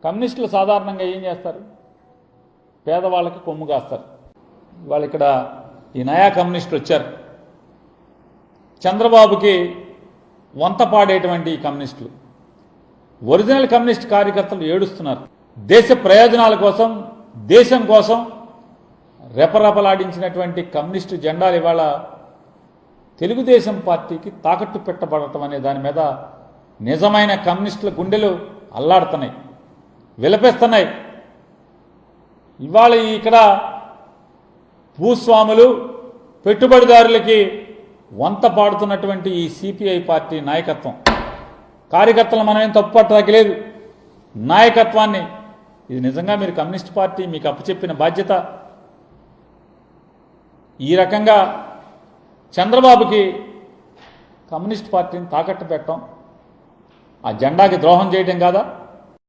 కమ్యూనిస్టులు సాధారణంగా ఏం చేస్తారు? పేదవాళ్ళకి కొమ్ము కాస్తారు. వాళ్ళు ఇక్కడ ఈ నయా కమ్యూనిస్టులు వచ్చారు. చంద్రబాబుకి వంత పాడేటువంటి ఈ కమ్యూనిస్టులు, ఒరిజినల్ కమ్యూనిస్ట్ కార్యకర్తలు ఏడుస్తున్నారు. దేశ ప్రయోజనాల కోసం, దేశం కోసం రెపరెపలాడించినటువంటి కమ్యూనిస్టు జెండాలు ఇవాళ తెలుగుదేశం పార్టీకి తాకట్టు పెట్టబడటం అనే దాని మీద నిజమైన కమ్యూనిస్టుల గుండెలు అల్లాడుతున్నాయి, విలపిస్తున్నాయి. ఇవాళ ఇక్కడ భూస్వాములు, పెట్టుబడిదారులకి వంత పాడుతున్నటువంటి ఈ సిపిఐ పార్టీ నాయకత్వం, కార్యకర్తలు మనమేం తప్పుపట్టడానికి లేదు. నాయకత్వాన్ని, ఇది నిజంగా మీరు కమ్యూనిస్ట్ పార్టీ మీకు అప్పచెప్పిన బాధ్యత. ఈ రకంగా చంద్రబాబుకి కమ్యూనిస్ట్ పార్టీని తాకట్టు పెట్టడం, ఆ జెండాకి ద్రోహం చేయడం కాదా?